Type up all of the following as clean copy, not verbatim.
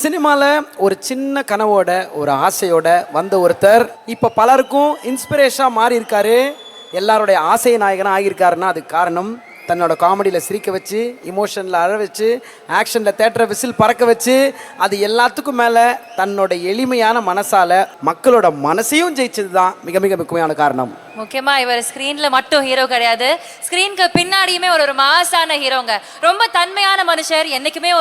சினிமாவில் ஒரு சின்ன கனவோட ஒரு ஆசையோட வந்த ஒருத்தர் இப்போ பலருக்கும் இன்ஸ்பிரேஷனாக மாறி இருக்காரு. எல்லாருடைய ஆசை நாயகனாக ஆகியிருக்காருன்னா அதுக்கு காரணம் தன்னோட காமெடியில் சிரிக்க வச்சு, இமோஷனில் அழ வச்சு, ஆக்ஷனில் தேட்டரை விசில் பறக்க வச்சு, அது எல்லாத்துக்கும் மேலே தன்னோட எளிமையான மனசால் மக்களோட மனசையும் ஜெயிச்சது தான் மிக மிக முக்கியமான காரணம். முக்கியமாக இவர் ஸ்க்ரீனில் மட்டும் ஹீரோ கிடையாது, ஸ்க்ரீனுக்கு பின்னாடியுமே ஒரு மாசான ஹீரோங்க. ரொம்ப தன்மையான மனுஷர். என்றைக்குமே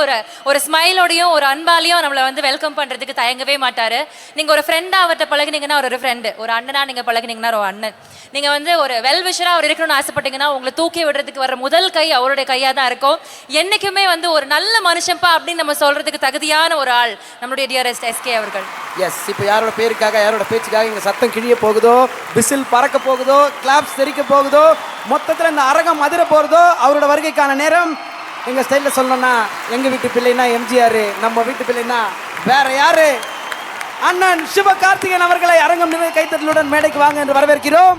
ஒரு ஸ்மைலோடையும் ஒரு அன்பாலையும் நம்மளை வெல்கம் பண்ணுறதுக்கு தயங்கவே மாட்டார். நீங்கள் ஒரு ஃப்ரெண்டாக அவர்கிட்ட பழகினீங்கன்னா ஒரு ஃப்ரெண்டு, ஒரு அண்ணனா நீங்கள் பழகினீங்கன்னா ஒரு அண்ணன், நீங்கள் ஒரு வெல்விஷராக அவர் இருக்கணும்னு ஆசைப்பட்டீங்கன்னா உங்களை தூக்கி விடுறதுக்கு வர முதல் கை அவருடைய கையாக தான் இருக்கும். என்றைக்குமே ஒரு நல்ல மனுஷன்ப்பா அப்படின்னு நம்ம சொல்கிறதுக்கு தகுதியான ஒரு ஆள் நம்மளுடைய டியரஸ்ட் எஸ்கே அவர்கள். எஸ், இப்போ யாரோட பேருக்காக யாரோட பேச்சுக்காக இங்கே சத்தம் கிழிய போகுதோ, விசில் பறக்க போகுதோ, கிளாப்ஸ் தெரிக்க போகுதோ, மொத்தத்தில் இந்த அரங்கம் அதிர போகிறதோ, அவரோட வருகைக்கான நேரம். எங்கள் ஸ்டைலில் சொல்லணும்னா எங்கள் வீட்டு பிள்ளைனா எம்ஜிஆர், நம்ம வீட்டு பிள்ளைனா வேற யாரு, அண்ணன் சிவகார்த்திகேயன் அவர்களை அரங்கம் நிறைய கைத்தட்டலுடன் மேடைக்கு வாங்க என்று வரவேற்கிறோம்.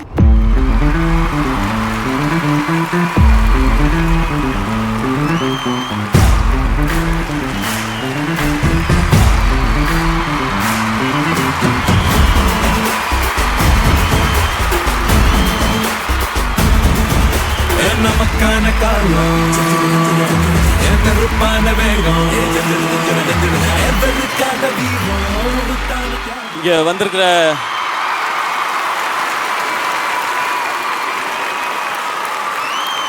நமக்கான காலம் கருப்பான வேகம் இங்கே வந்திருக்கிற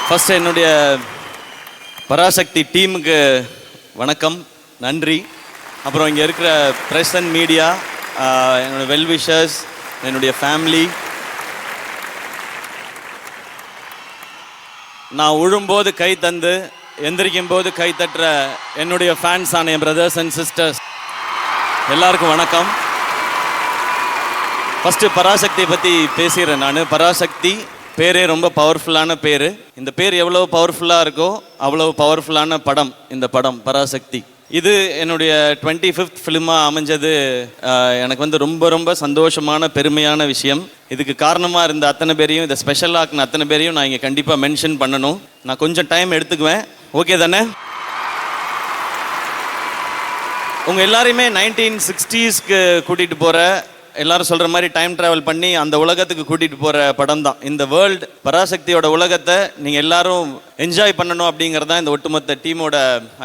ஃபர்ஸ்ட் என்னுடைய பராசக்தி டீமுக்கு வணக்கம், நன்றி. அப்புறம் இங்கே இருக்கிற ப்ரெஸ் அண்ட் மீடியா, என்னோடய வெல்விஷர்ஸ், என்னுடைய ஃபேமிலி, நான் உழும்போது கை தந்து எந்திரிக்கும் போது கை தட்டுற என்னுடைய ஃபேன்ஸ் ஆன என் பிரதர்ஸ் அண்ட் சிஸ்டர்ஸ் எல்லாருக்கும் வணக்கம். ஃபஸ்ட்டு பராசக்தியை பற்றி பேசுகிறேன் நான். பராசக்தி பேரே ரொம்ப பவர்ஃபுல்லான பேர். இந்த பேர் எவ்வளோ பவர்ஃபுல்லாக இருக்கோ அவ்வளோ பவர்ஃபுல்லான படம் இந்த படம் பராசக்தி. இது என்னுடைய 25th ஃபிலிமாக அமைஞ்சது எனக்கு ரொம்ப ரொம்ப சந்தோஷமான பெருமையான விஷயம். இதுக்கு காரணமாக இருந்த அத்தனை பேரையும், இதை ஸ்பெஷல் ஆக்குன அத்தனை பேரையும் நான் இங்கே கண்டிப்பாக மென்ஷன் பண்ணணும். நான் கொஞ்சம் டைம் எடுத்துக்குவேன், ஓகே தானே? உங்கள் எல்லாரையுமே 1960s கூட்டிகிட்டு போகிற, எல்லாரும் சொல்கிற மாதிரி டைம் ட்ராவல் பண்ணி அந்த உலகத்துக்கு கூட்டிகிட்டு போகிற படம் தான் இந்த வேர்ல்டு. பராசக்தியோட உலகத்தை நீங்கள் எல்லாரும் என்ஜாய் பண்ணணும் அப்படிங்கிறது தான் இந்த ஒட்டுமொத்த டீமோட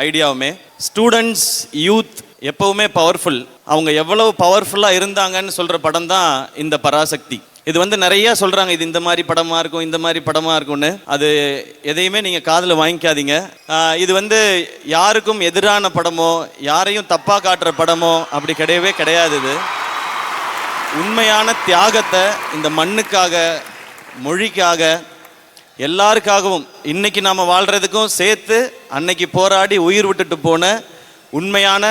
ஐடியாவுமே. ஸ்டூடெண்ட்ஸ், யூத் எப்போவுமே பவர்ஃபுல். அவங்க எவ்வளவு பவர்ஃபுல்லாக இருந்தாங்கன்னு சொல்கிற படம் தான் இந்த பராசக்தி. இது நிறைய சொல்கிறாங்க, இது இந்த மாதிரி படமாக இருக்கும், இந்த மாதிரி படமாக இருக்கும்னு. அது எதையுமே நீங்கள் காதில் வாங்கிக்காதீங்க. இது யாருக்கும் எதிரான படமோ யாரையும் தப்பாக காட்டுற படமோ அப்படி கிடையவே கிடையாது. இது உண்மையான தியாகத்தை இந்த மண்ணுக்காக, மொழிக்காக, எல்லாருக்காகவும் இன்னைக்கு நாம் வாழ்கிறதுக்கும் சேர்த்து அன்னைக்கு போராடி உயிர் விட்டுட்டு போன உண்மையான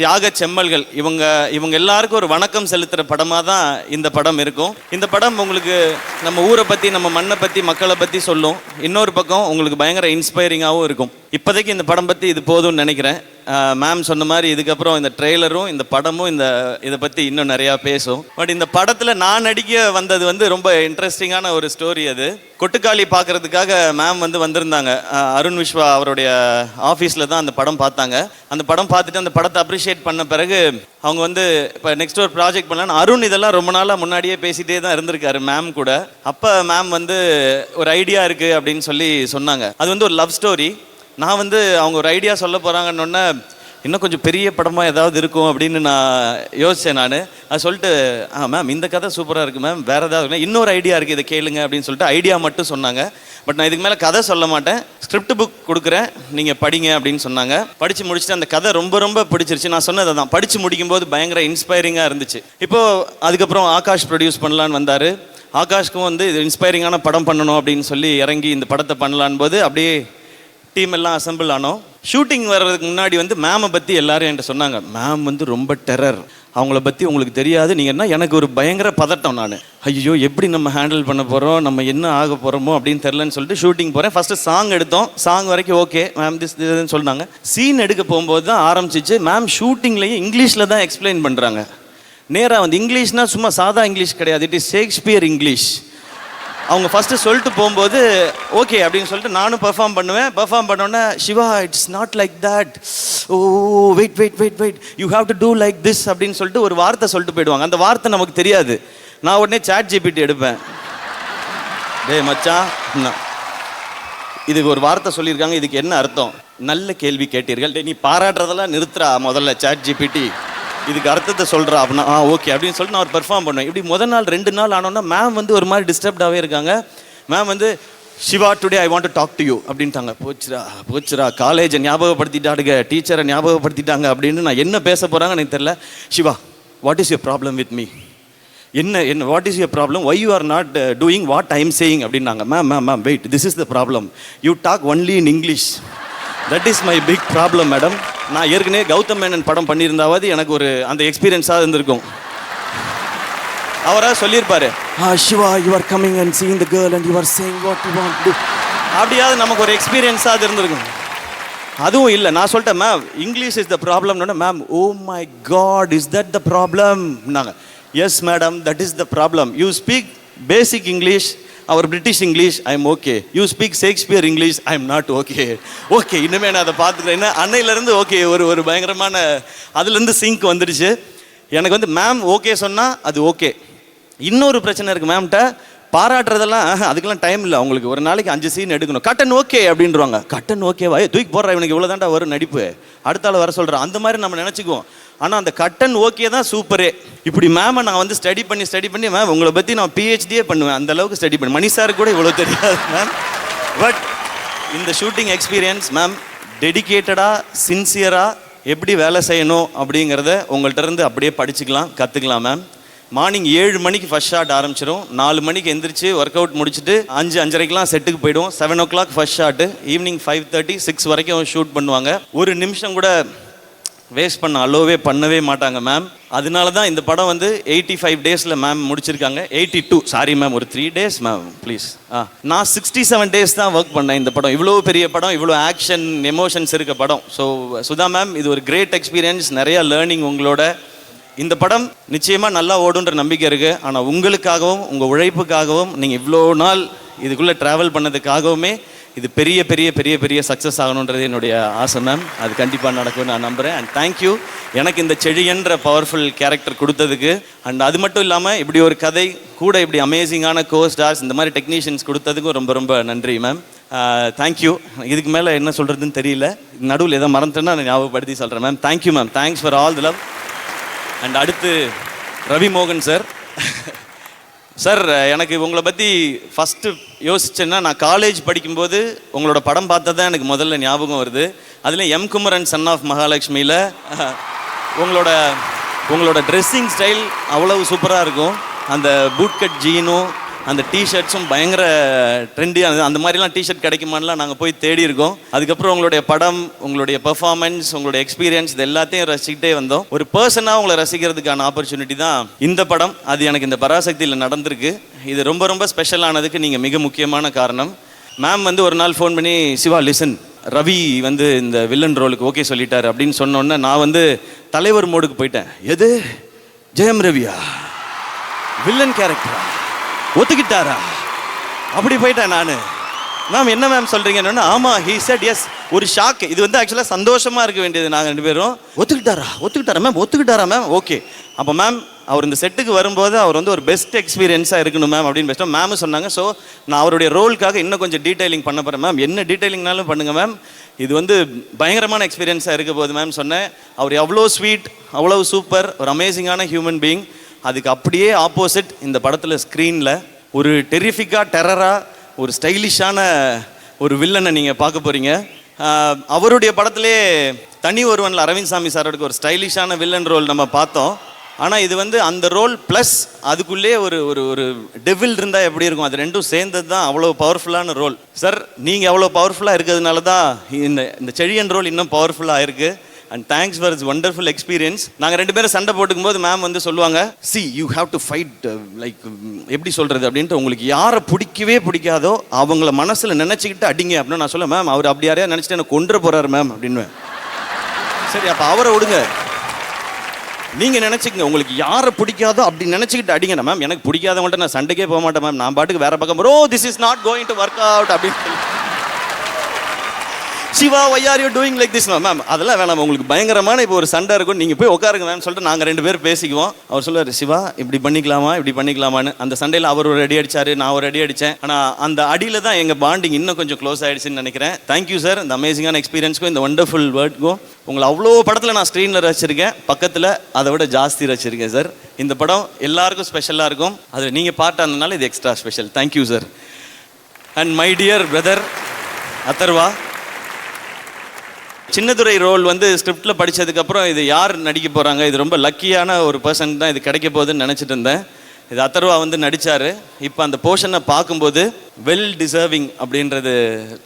தியாக செம்மல்கள் இவங்க எல்லாருக்கும் ஒரு வணக்கம் செலுத்துகிற படமாக தான் இந்த படம் இருக்கும். இந்த படம் உங்களுக்கு நம்ம ஊரை பற்றி, நம்ம மண்ணை பற்றி, மக்களை பற்றி சொல்லும். இன்னொரு பக்கம் உங்களுக்கு பயங்கர இன்ஸ்பைரிங்காகவும் இருக்கும். இப்போதைக்கு இந்த படம் பற்றி இது போதும்னு நினைக்கிறேன். மேம் சொன்ன மாதிரி இதுக்கப்புறம் இந்த ட்ரெய்லரும் இந்த படமும் இதை பற்றி இன்னும் நிறையா பேசும். பட் இந்த படத்தில் நான் நடிக்க வந்தது ரொம்ப இன்ட்ரெஸ்டிங்கான ஒரு ஸ்டோரி. அது கொட்டுக்காளி பார்க்குறதுக்காக மேம் வந்திருந்தாங்க. அருண் விஸ்வா அவருடைய ஆஃபீஸில் தான் அந்த படம் பார்த்தாங்க. அந்த படம் பார்த்துட்டு அந்த படத்தை அப்ரிஷியேட் பண்ண பிறகு அவங்க இப்போ நெக்ஸ்ட் ஒரு ப்ராஜெக்ட் பண்ணலான்னு அருண் இதெல்லாம் ரொம்ப நாளாக முன்னாடியே பேசிகிட்டே தான் இருந்திருக்காரு மேம் கூட. அப்போ மேம் ஒரு ஐடியா இருக்குது அப்படின்னு சொல்லி சொன்னாங்க. அது ஒரு லவ் ஸ்டோரி. நான் அவங்க ஒரு ஐடியா சொல்ல போகிறாங்கன்னொன்னே இன்னும் கொஞ்சம் பெரிய படமாக ஏதாவது இருக்கும் அப்படின்னு நான் யோசித்தேன். நான் அது சொல்லிட்டு மேம் இந்த கதை சூப்பராக இருக்குது மேம், வேறு ஏதாவது இன்னொரு ஐடியா இருக்குது, இதை கேளுங்க அப்படின்னு சொல்லிட்டு ஐடியா மட்டும் சொன்னாங்க. பட் நான் இதுக்கு மேலே கதை சொல்ல மாட்டேன், ஸ்கிரிப்ட் புக் கொடுக்குறேன், நீங்கள் படிங்க அப்படின்னு சொன்னாங்க. படித்து முடிச்சுட்டு அந்த கதை ரொம்ப ரொம்ப பிடிச்சிருச்சு. நான் சொன்னதை தான் படித்து முடிக்கும்போது பயங்கர இன்ஸ்பைரிங்காக இருந்துச்சு. இப்போது அதுக்கப்புறம் ஆகாஷ் ப்ரொடியூஸ் பண்ணலான்னு வந்தார். ஆகாஷ்க்கும் இது இன்ஸ்பைரிங்கான படம் பண்ணணும் அப்படின்னு சொல்லி இறங்கி இந்த படத்தை பண்ணலான் போது அப்படியே டீம் எல்லாம் அசம்பிள் ஆனோம். ஷூட்டிங் வர்றதுக்கு முன்னாடி மேமை பற்றி எல்லாரும் என்கிட்ட சொன்னாங்க, மேம் ரொம்ப டெரர், அவங்கள பற்றி உங்களுக்கு தெரியாது. நீங்கள் எனக்கு ஒரு பயங்கர பதட்டம். நான் ஐயோ எப்படி நம்ம ஹேண்டில் பண்ண போகிறோம், நம்ம என்ன ஆக போகிறோமோ அப்படின்னு தெரிலன்னு சொல்லிட்டு ஷூட்டிங் போகிறேன். ஃபஸ்ட்டு சாங் எடுத்தோம். சாங் வரைக்கும் ஓகே மேம், இதுன்னு சொன்னாங்க. சீன் எடுக்க போகும்போது தான் ஆரம்பிச்சிச்சு. மேம் ஷூட்டிங்லேயே இங்கிலீஷில் தான் எக்ஸ்பிளைன் பண்ணுறாங்க. நேராக இங்கிலீஷ்னால் சும்மா சாதா இங்கிலீஷ் கிடையாது, இட் இஸ் ஷேக்ஸ்பியர் இங்கிலீஷ். அவங்க ஃபஸ்ட்டு சொல்லிட்டு போகும்போது ஓகே அப்படின்னு சொல்லிட்டு நானும் பெர்ஃபார்ம் பண்ணுவேன். பெர்ஃபார்ம் பண்ணோன்னே Siva it's not like that, oh wait wait wait wait you have to do like this அப்படின்னு சொல்லிட்டு ஒரு வார்த்தை சொல்லிட்டு போயிடுவாங்க. அந்த வார்த்தை நமக்கு தெரியாது. நான் உடனே சாட் ஜிபிடி எடுப்பேன். டேய் மச்சான், இதுக்கு ஒரு வார்த்தை சொல்லியிருக்காங்க, இதுக்கு என்ன அர்த்தம்? நல்ல கேள்வி கேட்டீர்கள். டே நீ பாராட்டுறதெல்லாம் நிறுத்துறா முதல்ல சாட் ஜிபிடி, இதுக்கு அர்த்தத்தை சொல்கிறா அப்படின்னா ஓகே அப்படின்னு சொல்லிட்டு நான் ஒரு பெர்ஃபார்ம் பண்ணுவேன். இப்படி முதல் நாள் 2 நாள் ஆனோன்னா மேம் வந்து ஒரு மாதிரி டிஸ்டர்ப்டாகவே இருக்காங்க. மேம் வந்து Siva today I want to talk to you அப்படின்ட்டாங்க. போச்சுரா காலேஜை ஞாபகப்படுத்திட்டாடுங்க, டீச்சரை ஞாபகப்படுத்திட்டாங்க அப்படின்னு நான் என்ன பேச போகிறாங்க எனக்கு தெரியல. Shiva what is your problem with me, என்ன what is your problem, why you are not doing what I am saying அப்படின்னாங்க. Ma'am wait, this is the problem, you talk only in English, that is my big problem madam. நான் ஏற்கனவே கௌதம் மேனன் படம் பண்ணியிருந்தாவது எனக்கு ஒரு அந்த எக்ஸ்பீரியன்ஸாக இருந்திருக்கும். அவராக சொல்லியிருப்பாரு, Siva you are coming and seeing the girl and you are saying what you want to, அப்படியாவது நமக்கு ஒரு எக்ஸ்பீரியன்ஸாக அது இருந்திருக்கும். அதுவும் இல்லை, நான் சொல்லிட்டேன் மேம் இங்கிலீஷ் இஸ் த ப்ராப்ளம்னு. Ma'am oh my God is that the problem நாங்கள். Yes madam that is the problem, you speak basic English, our British English I am okay, you speak Shakespeare English I am not okay. Okay இனிமேல் நான் அதை பார்த்துக்கிறேன். அன்னையிலேருந்து okay ஒரு பயங்கரமான அதுலேருந்து sink வந்துடுச்சு எனக்கு. வந்து மேம் ஓகே சொன்னால் அது ஓகே. இன்னொரு பிரச்சனை இருக்குது மேம்கிட்ட, பாராட்டுறதெல்லாம் அதுக்கெல்லாம் டைம் இல்லை. அவங்களுக்கு ஒரு நாளைக்கு 5 சீன் எடுக்கணும், கட்டன் ஓகே அப்படின்றவாங்க. கட்டன் ஓகேவா, தூக்கி போடுறா இவனுக்கு இவ்வளோ தாண்டா வரும் நடிப்பு, அடுத்த ஆள் வர சொல்கிறேன், அந்த மாதிரி நம்ம நினச்சிக்குவோம். ஆனால் அந்த கட்டன் ஓகே தான் சூப்பரே. இப்படி மேமை நான் வந்து ஸ்டடி பண்ணி மேம் உங்களை பற்றி நான் பிஹெச்டியே பண்ணுவேன், அந்த அளவுக்கு ஸ்டடி பண்ணி. மணி சார் கூட இவ்வளோ தெரியாது மேம். பட் இந்த ஷூட்டிங் எக்ஸ்பீரியன்ஸ் மேம் டெடிக்கேட்டடாக சின்சியராக எப்படி வேலை செய்யணும் அப்படிங்கிறத உங்கள்கிட்ட இருந்து அப்படியே படிச்சுக்கலாம், கற்றுக்கலாம் மேம். மார்னிங் 7 மணிக்கு ஃபர்ஸ்ட் ஷாட் ஆரம்பிச்சிடும், 4 மணிக்கு எந்திரிச்சு ஒர்க் அவுட் முடிச்சுட்டு 5-5:30 செட்டுக்கு போய்டும். 7 o'clock ஃபர்ஸ்ட் ஷாட்டு, ஈவினிங் 5:30 6 வரைக்கும் ஷூட் பண்ணுவாங்க. ஒரு நிமிஷம் கூட வேஸ்ட் பண்ணவே மாட்டாங்க மேம். அதனால தான் இந்த படம் வந்து 85 டேஸில் மேம் முடிச்சிருக்காங்க. 82 சாரி மேம், ஒரு 3 days மேம் ப்ளீஸ். நான் 67 days தான் ஒர்க் பண்ணேன் இந்த படம். இவ்வளோ பெரிய படம், இவ்வளோ ஆக்ஷன் எமோஷன்ஸ் இருக்க படம். ஸோ சுதா மேம் இது ஒரு கிரேட் எக்ஸ்பீரியன்ஸ், நிறையா லேர்னிங் உங்களோட. இந்த படம் நிச்சயமாக நல்லா ஓடுன்ற நம்பிக்கை இருக்குது. ஆனால் உங்களுக்காகவும் உங்கள் உழைப்புக்காகவும் நீங்கள் இவ்வளோ நாள் இதுக்குள்ளே ட்ராவல் பண்ணதுக்காகவுமே இது பெரிய பெரிய பெரிய பெரிய சக்ஸஸ் ஆகணுன்றது என்னுடைய ஆசை மேம். அது கண்டிப்பாக நடக்கும்னு நான் நம்புகிறேன். அண்ட் தேங்க்யூ எனக்கு இந்த செழியன்ற பவர்ஃபுல் கேரக்டர் கொடுத்ததுக்கு. அண்ட் அது மட்டும் இல்லாமல் இப்படி ஒரு கதை கூட இப்படி அமேசிங்கான ஸ்டார்ஸ் இந்த மாதிரி டெக்னீஷியன்ஸ் கொடுத்ததுக்கும் ரொம்ப ரொம்ப நன்றி மேம். தேங்க்யூ. இதுக்கு மேலே என்ன சொல்கிறதுன்னு தெரியல, நடுவில் எதோ மறந்துட்டேன்னா நான் ஞாபகப்படுத்தி சொல்கிறேன் ma'am. Thank you ma'am, thanks for all the love. And அடுத்து ரவி மோகன் சார். சார் எனக்கு உங்களை பற்றி ஃபஸ்ட்டு யோசிச்சேன்னா, நான் காலேஜ் படிக்கும்போது உங்களோட படம் பார்த்தது தான் எனக்கு முதல்ல ஞாபகம் வருது. அதில் எம் குமரன் சன் ஆஃப் மகாலட்சுமியில் உங்களோட ட்ரெஸ்ஸிங் ஸ்டைல் அவ்வளவு சூப்பராக இருக்கும். அந்த பூட் கட் ஜீனும் அந்த டிஷர்ட்ஸும் பயங்கர ட்ரெண்டியாக, அந்த மாதிரிலாம் டிஷர்ட் கிடைக்குமான்லாம் நாங்கள் போய் தேடி இருக்கோம். அதுக்கப்புறம் உங்களுடைய படம், உங்களுடைய பெர்ஃபார்மன்ஸ், உங்களுடைய எக்ஸ்பீரியன்ஸ் இது எல்லாத்தையும் ரசிக்கிட்டே வந்தோம். ஒரு பர்சனாக உங்களை ரசிக்கிறதுக்கான ஆப்பர்ச்சுனிட்டி தான் இந்த படம். அது எனக்கு இந்த பராசக்தியில் நடந்திருக்கு. இது ரொம்ப ரொம்ப ஸ்பெஷலானதுக்கு நீங்கள் மிக முக்கியமான காரணம். மேம் வந்து ஒரு நாள் ஃபோன் பண்ணி, சிவா லிசன், ரவி வந்து இந்த வில்லன் ரோலுக்கு ஓகே சொல்லிட்டார் அப்படின்னு சொன்னோன்னே நான் வந்து தலைவர் மோடுக்கு போயிட்டேன். எது ஜெயம் ரவியா, வில்லன் கேரக்டரா, ஒத்துக்கிட்டாரா, அப்படி போயிட்டேன் நான். மேம் என்ன மேம் சொல்கிறீங்கன்னு, ஆமாம் ஹீ செட் எஸ். ஒரு ஷாக். இது வந்து ஆக்சுவலாக சந்தோஷமாக இருக்க வேண்டியது. நாங்கள் 2 பேரும் ஒத்துக்கிட்டாரா மேம் ஓகே. அப்போ மேம் அவர் இந்த செட்டுக்கு வரும்போது அவர் வந்து ஒரு பெஸ்ட் எக்ஸ்பீரியன்ஸாக இருக்கணும் மேம் அப்படின்னு பெஸ்ட்டாக மேம் சொன்னாங்க. ஸோ நான் அவருடைய ரோலுக்காக இன்னும் கொஞ்சம் டீட்டெயிலிங் பண்ண போகிறேன் மேம். என்ன டீட்டெயிலிங்னாலும் பண்ணுங்கள் மேம், இது வந்து பயங்கரமான எக்ஸ்பீரியன்ஸாக இருக்க போகுது மேம் சொன்னேன். அவர் எவ்வளோ ஸ்வீட், அவ்வளோ சூப்பர், ஒரு அமேசிங்கான ஹியூமன் பீயிங். அதுக்கு அப்படியே ஆப்போசிட் இந்த படத்தில் ஸ்க்ரீனில் ஒரு டெரிஃபிக்காக டெரராக ஒரு ஸ்டைலிஷான ஒரு வில்லனை நீங்கள் பார்க்க போகிறீங்க. அவருடைய படத்திலே தனி ஒருவனில் அரவிந்த் சாமி சாரோட ஒரு ஸ்டைலிஷான வில்லன் ரோல் நம்ம பார்த்தோம். ஆனால் இது வந்து அந்த ரோல் ப்ளஸ் அதுக்குள்ளே ஒரு ஒரு ஒரு டெவில் இருந்தால் எப்படி இருக்கும், அது ரெண்டும் சேர்ந்தது தான் அவ்வளோ பவர்ஃபுல்லான ரோல். சார் நீங்கள் அவ்வளோ பவர்ஃபுல்லாக இருக்கிறதுனால தான் இந்த செழியன் ரோல் இன்னும் பவர்ஃபுல்லாக இருக்குது. And thanks for it's wonderful experience. நாங்கள் 2 பேரும் சண்டை போட்டுக்கும் போது மேம் வந்து சொல்லுவாங்க, C you have to fight, like எப்படி சொல்கிறது அப்படின்ட்டு, உங்களுக்கு யாரை பிடிக்காதோ அவங்கள மனசில் நினச்சிக்கிட்டு அடிங்க அப்படின்னு. நான் சொல்ல மேம் அவர் அப்படி யாரையா நினச்சிட்டு எனக்கு கொண்டு போகிறாரு மேம் அப்படின்னு. சரி அப்போ அவரை விடுங்க, நீங்கள் நினச்சிக்கங்க, உங்களுக்கு யாரை பிடிக்காதோ அப்படி நினச்சிக்கிட்டு அடிங்க. மேம் எனக்கு பிடிக்காதவங்கள்ட்ட நான் சண்டைக்கே போக மாட்டேன் மேம், நான் பாட்டுக்கு வேற பக்கம் bro this is not going to work out அப்படின்னு சொல்லி Siva why are you doing like this ma'am. அதெல்லாம் வேணாம், உங்களுக்கு பயங்கரமான இப்போ ஒரு சண்டை இருக்கும், நீங்கள் போய் உட்காருங்க மேம் சொல்லிட்டு நாங்கள் 2 பேர் பேசிக்குவோம். அவர் சொல்லுவார் சிவா இப்படி பண்ணிக்கலாமா இப்படி பண்ணிக்கலாமான்னு. அந்த சண்டையில் அவர் ஒரு அடி அடிச்சாரு, நான் ஒரு அடி அடித்தேன். ஆனால் அந்த அடியில் தான் எங்கள் பாண்டிங் இன்னும் கொஞ்சம் க்ளோஸ் ஆகிடுச்சுன்னு நினைக்கிறேன். தேங்க்யூ சார் இந்த அமேசிங்கான எக்ஸ்பீரியன்ஸ்க்கும் இந்த ஒண்டர்ஃபுல் வேர்ட்க்கும். உங்களை அவ்வளோ படத்தில் நான் ஸ்க்ரீனில் ரசிச்சிருக்கேன், பக்கத்தில் அதை விட ஜாஸ்தி ரசிச்சிருக்கேன் சார். இந்த படம் எல்லாருக்கும் ஸ்பெஷலாக இருக்கும், அதில் நீங்கள் பார்ட் ஆனதுனால இது extra special. Thank you sir. And my dear brother Atharva, Chinnadurai role வந்து ஸ்கிரிப்டில் படித்ததுக்கப்புறம் இது யார் நடிக்க போகிறாங்க, இது ரொம்ப லக்கியான ஒரு பர்சன் தான் இது கிடைக்க போகுதுன்னு நினச்சிட்டு இருந்தேன். இது அதர்வா வந்து நடித்தார். இப்போ அந்த போர்ஷனை பார்க்கும்போது வெல் டிசர்விங் அப்படின்றது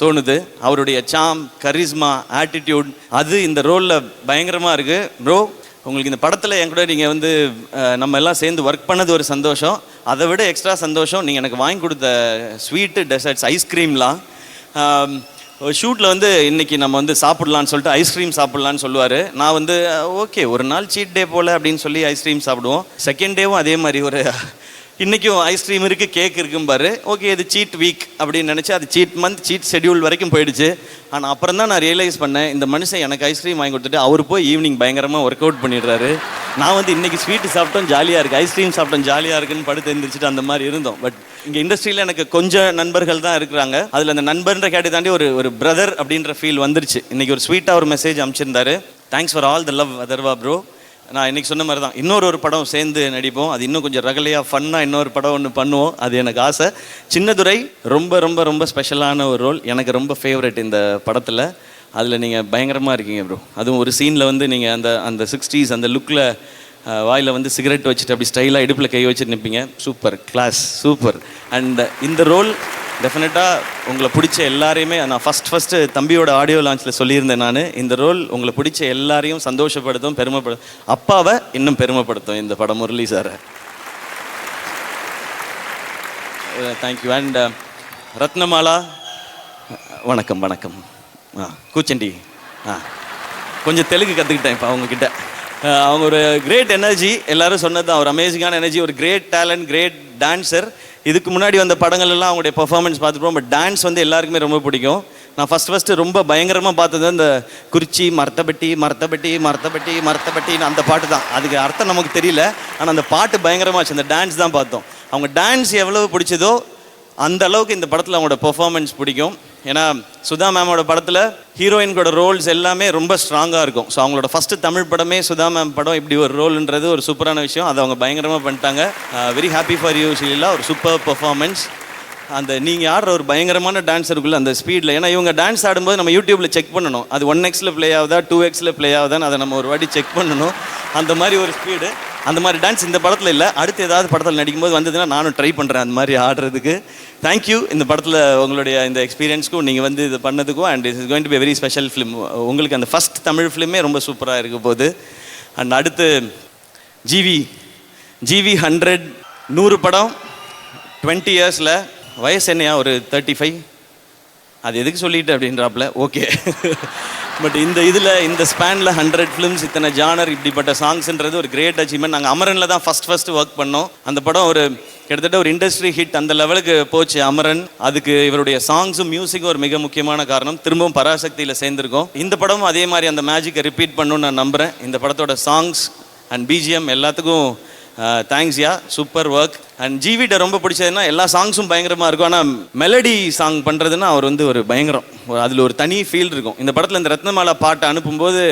தோணுது. அவருடைய சாம், கரிஸ்மா, ஆட்டிடியூட் அது இந்த ரோலில் பயங்கரமாக இருக்குது. ப்ரோ உங்களுக்கு இந்த படத்தில் என் கூட நீங்கள் வந்து நம்ம எல்லாம் சேர்ந்து ஒர்க் பண்ணது ஒரு சந்தோஷம். அதை விட எக்ஸ்ட்ரா சந்தோஷம் நீங்கள் எனக்கு வாங்கி கொடுத்த ஸ்வீட்டு டெசர்ட்ஸ், ஐஸ்கிரீம்லாம். ஷூட்டில் வந்து இன்றைக்கி நம்ம வந்து சாப்பிட்லான்னு சொல்லிட்டு ஐஸ்கிரீம் சாப்பிட்லான்னு சொல்லுவார். நான் வந்து ஓகே ஒரு நாள் சீட் டே போல் அப்படின்னு சொல்லி ஐஸ்கிரீம் சாப்பிடுவோம். செகண்ட் டேவும் அதே மாதிரி ஒரு இன்றைக்கும் ஐஸ்கிரீம் இருக்குது கேக் இருக்கும்பாரு. ஓகே இது சீட் வீக் அப்படின்னு நினச்சி அது சீட் மந்த் சீட் ஷெட்யூல் வரைக்கும் போயிடுச்சு. ஆனால் அப்புறம் தான் நான் ரியலைஸ் பண்ணேன், இந்த மனுஷன் எனக்கு ஐஸ்கிரீம் வாங்கி கொடுத்துட்டு அவர் போய் ஈவினிங் பயங்கரமாக ஒர்க் அவுட் பண்ணிடுறாரு. நான் வந்து இன்றைக்கி ஸ்வீட்டு சாப்பிட்டோம் ஜாலியாக இருக்குது, ஐஸ்கிரீம் சாப்பிட்டோம் ஜாலியாக இருக்குன்னு படுத்து எழுந்திரிச்சிட்டு அந்த மாதிரி இருந்தோம். பட் இங்கே இண்டஸ்ட்ரியில் எனக்கு கொஞ்சம் நண்பர்கள் தான் இருக்கிறாங்க. அதில் அந்த நண்பர்ன்ற கேட்டை தாண்டி ஒரு பிரதர் அப்படின்ற ஃபீல் வந்துருச்சு. இன்றைக்கி ஒரு ஸ்வீட்டாக ஒரு மெசேஜ் அனுப்பிச்சிருந்தாரு. Thanks for all the love Atharva bro. நான் இன்றைக்கி சொன்ன மாதிரி தான் இன்னொரு படம் சேர்ந்து நடிப்போம். அது இன்னும் கொஞ்சம் ரகலையாக ஃபன்னாக இன்னொரு படம் ஒன்று பண்ணுவோம், அது எனக்கு ஆசை. சின்னதுரை ரொம்ப ரொம்ப ரொம்ப ஸ்பெஷலான ஒரு ரோல், எனக்கு ரொம்ப ஃபேவரட் இந்த படத்தில். அதில் நீங்கள் பயங்கரமாக இருக்கீங்க ப்ரோ. அதுவும் ஒரு சீனில் வந்து நீங்கள் அந்த 60s அந்த லுக்கில் வாயில் வந்து சிகரெட் வச்சுட்டு அப்படி ஸ்டைலாக இடுப்பில் கை வச்சுட்டு நிற்பீங்க. Super class, super. அண்ட் இந்த ரோல் டெஃபினட்டாக உங்களை பிடிச்ச எல்லாரையுமே நான் ஃபஸ்ட்டு தம்பியோட ஆடியோ லான்ச்சில் சொல்லியிருந்தேன். நான் இந்த ரோல் உங்களை பிடிச்ச எல்லாரையும் சந்தோஷப்படுத்தும், பெருமைப்படுத்தும், அப்பாவை இன்னும் பெருமைப்படுத்தும் இந்த படம். Murali sir thank you. And Ratnamala வணக்கம் வணக்கம். கூச்சண்டி கொஞ்சம் தெலுங்கு கற்றுக்கிட்டேன் இப்போ அவங்கக்கிட்ட. அவங்க ஒரு கிரேட் எனர்ஜி, எல்லாரும் சொன்னது தான், ஒரு அமேசிங்கான எனர்ஜி, ஒரு கிரேட் டேலண்ட், கிரேட் டான்ஸர். இதுக்கு முன்னாடி வந்த படங்கள் எல்லாம் அவங்களுடைய பெர்ஃபார்மன்ஸ் பார்த்துப்போம், பட் டான்ஸ் வந்து எல்லாருக்குமே ரொம்ப பிடிக்கும். நான் ஃபஸ்ட்டு ரொம்ப பயங்கரமாக பார்த்தது அந்த குறிச்சி மரத்தப்பட்டி மரத்தப்பட்டி மரத்தப்பட்டி மரத்தப்பட்டின்னு அந்த பாட்டு தான். அதுக்கு அர்த்தம் நமக்கு தெரியல, ஆனால் அந்த பாட்டு பயங்கரமாச்சு, அந்த டான்ஸ் தான் பார்த்தோம். அவங்க டான்ஸ் எவ்வளவு பிடிச்சதோ அந்த அளவுக்கு இந்த படத்தில் அவங்களோட பெர்ஃபார்மன்ஸ் பிடிக்கும். ஏன்னா சுதா மேமோட படத்தில் ஹீரோயின்களோட ரோல்ஸ் எல்லாமே ரொம்ப ஸ்ட்ராங்காக இருக்கும். ஸோ அவங்களோட ஃபஸ்ட்டு தமிழ் படமே சுதா மேம் படம், இப்படி ஒரு ரோல்ன்றது ஒரு சூப்பரான விஷயம். அதை அவங்க பயங்கரமாக பண்ணிட்டாங்க. Very happy for you Sheela, ஒரு சூப்பர் பெர்ஃபார்மன்ஸ். அந்த நீங்கள் ஆடுற ஒரு பயங்கரமான டான்ஸ் இருக்குல்ல அந்த ஸ்பீடில், ஏன்னா இவங்க டான்ஸ் ஆடும்போது நம்ம யூடியூப்பில் செக் பண்ணணும், அது 1x ப்ளே ஆகுதா 2x ப்ளே ஆகுதான்னு அதை நம்ம ஒரு வாட்டி செக் பண்ணணும். அந்த மாதிரி ஒரு ஸ்பீடு, அந்த மாதிரி டான்ஸ் இந்த படத்தில் இல்லை. அடுத்து ஏதாவது படத்தில் நடிக்கும்போது வந்ததுன்னா நானும் ட்ரை பண்ணுறேன் அந்த மாதிரி ஆடுறதுக்கு. தேங்க்யூ இந்த படத்தில் உங்களுடைய இந்த எக்ஸ்பீரியன்ஸ்க்கும் நீங்கள் வந்து இது பண்ணதுக்கும். And it is going to be very special film. உங்களுக்கு அந்த ஃபஸ்ட் தமிழ் ஃபிலிமே ரொம்ப சூப்பராக இருக்க போகுது. அண்ட் அடுத்து ஜிவி 100 படம் 20 இயர்ஸில். வயசு என்னையா ஒரு 35, அது எதுக்கு சொல்லிட்டு அப்படின்றாப்புல. ஓகே பட் இந்த ஸ்பேனில் 100 ஃபிலிம்ஸ், இத்தனை ஜானர், இப்படிப்பட்ட சாங்ஸ்ன்றது ஒரு கிரேட் அச்சீவ்மெண்ட். நாங்கள் அமரனில் தான் ஃபஸ்ட்டு ஒர்க் பண்ணோம். அந்த படம் ஒரு கிட்டத்தட்ட ஒரு இண்டஸ்ட்ரி ஹிட் அந்த லெவலுக்கு போச்சு அமரன். அதுக்கு இவருடைய சாங்ஸும் மியூசிக்கும் ஒரு மிக முக்கியமான காரணம். திரும்பவும் பராசக்தியில் சேர்ந்துருக்கோம். இந்த படமும் அதே மாதிரி அந்த மேஜிக்கை ரிப்பீட் பண்ணணும்னு நான் நம்புகிறேன். இந்த படத்தோட சாங்ஸ் அண்ட் பிஜிஎம் எல்லாத்துக்கும் தேங்க்ஸ் யா, சூப்பர் ஒர்க். அண்ட் ஜிவிட்ட ரொம்ப பிடிச்சதுன்னா எல்லா சாங்ஸும் பயங்கரமாக இருக்கும், ஆனால் மெலடி சாங் பண்ணுறதுன்னா அவர் வந்து ஒரு பயங்கரம், அதில் ஒரு தனி ஃபீல் இருக்கும். இந்த படத்தில் இந்த ரத்னமாலா பாட்டை அனுப்பும்போது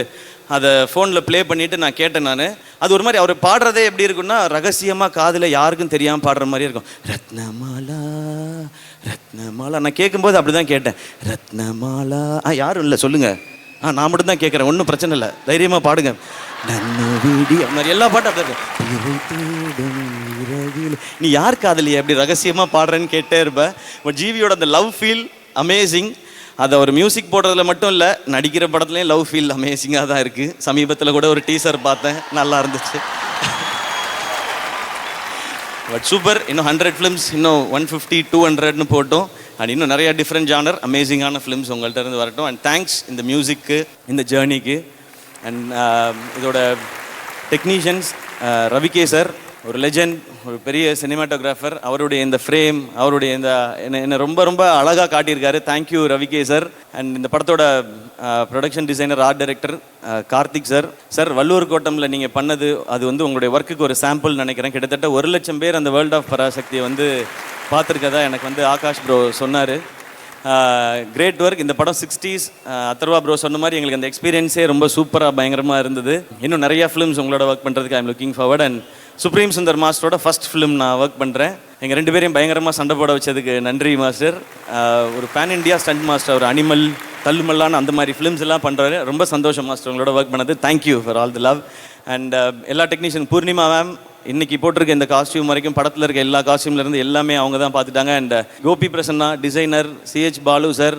அதை ஃபோனில் ப்ளே பண்ணிவிட்டு நான் கேட்டேன். நான் அது ஒரு மாதிரி அவர் பாடுறதே எப்படி இருக்குன்னா ரகசியமாக காதில் யாருக்கும் தெரியாமல் பாடுற மாதிரி இருக்கும். ரத்னமாலா ரத்னமாலா நான் கேட்கும்போது அப்படி தான் கேட்டேன். ரத்னமாலா யாரும் இல்லை சொல்லுங்கள், நான் மட்டும் தான் கேட்குறேன், ஒன்றும் பிரச்சனை இல்லை, தைரியமாக பாடுங்க. வீடி அது மாதிரி எல்லா பாட்டும் அப்படி இருக்கும். நீ யார் காதலியா அப்படி ரகசியமாக பாடுறேன்னு கேட்டே இருப்பேன். பட் ஜிவியோட அந்த லவ் ஃபீல் அமேசிங். அதை ஒரு மியூசிக் போடுறதுல மட்டும் இல்லை, நடிக்கிற படத்துலேயும் லவ் ஃபீல் அமேசிங்காக தான் இருக்குது. சமீபத்தில் கூட ஒரு டீசர் பார்த்தேன், நல்லா இருந்துச்சு. But super. இன்னும் 100 ஃபிலிம்ஸ், இன்னும் 150 200ன்னு போட்டோம். அண்ட் இன்னும் நிறையா டிஃப்ரெண்ட் ஜானர் அமேசிங்கான ஃபிலிம்ஸ் உங்கள்கிட்ட இருந்து வரட்டும். அண்ட் தேங்க்ஸ் இந்த மியூசிக்கு, இந்த ஜேர்னிக்கு. அண்ட் இதோட டெக்னீஷியன்ஸ் ரவிகே சார் ஒரு லெஜெண்ட், ஒரு பெரிய சினிமாட்டோகிராஃபர். அவருடைய இந்த ஃப்ரேம், அவருடைய இந்த என்னை ரொம்ப ரொம்ப அழகாக காட்டியிருக்காரு. Thank you Ravi K sir. அண்ட் இந்த படத்தோட production designer, art director Karthik sir. Sir, Valluvar கோட்டமில் நீங்கள் பண்ணது அது வந்து உங்களுடைய ஒர்க்குக்கு ஒரு சாம்பிள் நினைக்கிறேன். கிட்டத்தட்ட 1,00,000 பேர் அந்த வேர்ல்ட் ஆஃப் பராசக்தியை வந்து பார்த்துருக்கதா எனக்கு வந்து ஆகாஷ் ப்ரோ சொன்னார். Great work. இந்த படம் 60s. அத்தர்வா ப்ரோ சொன்ன மாதிரி எங்களுக்கு அந்த எக்ஸ்பீரியன்ஸே ரொம்ப சூப்பராக பயங்கரமாக இருந்தது. இன்னும் நிறையா ஃபிலிம்ஸ் உங்களோட ஒர்க் பண்ணுறதுக்கு I'm looking forward. And Supreme Sundar மாஸ்டரோட ஃபர்ஸ்ட் ஃபிலிம் நான் ஒர்க் பண்ணுறேன். எங்கள் 2 பேரையும் பயங்கரமாக சண்டை போட வச்சதுக்கு நன்றி மாஸ்டர். ஒரு பேன் இண்டியா ஸ்டண்ட் மாஸ்டர், ஒரு அனிமல், தள்ளுமல்லான்னு அந்த மாதிரி ஃபிலிம்ஸ் எல்லாம் பண்ணுறாரு. ரொம்ப சந்தோஷம் மாஸ்டர் உங்களோட ஒர்க் பண்ணது. Thank you for all the love. And எல்லா டெக்னீஷியன், பூர்ணிமா மேம் இன்னைக்கு போட்டிருக்க இந்த காஸ்டியூம் வரைக்கும் படத்தில் இருக்க எல்லா காஸ்டியூம்லேருந்து எல்லாமே அவங்க தான் பார்த்துட்டாங்க. And Gopi Prasanna designer, CH Balu sir,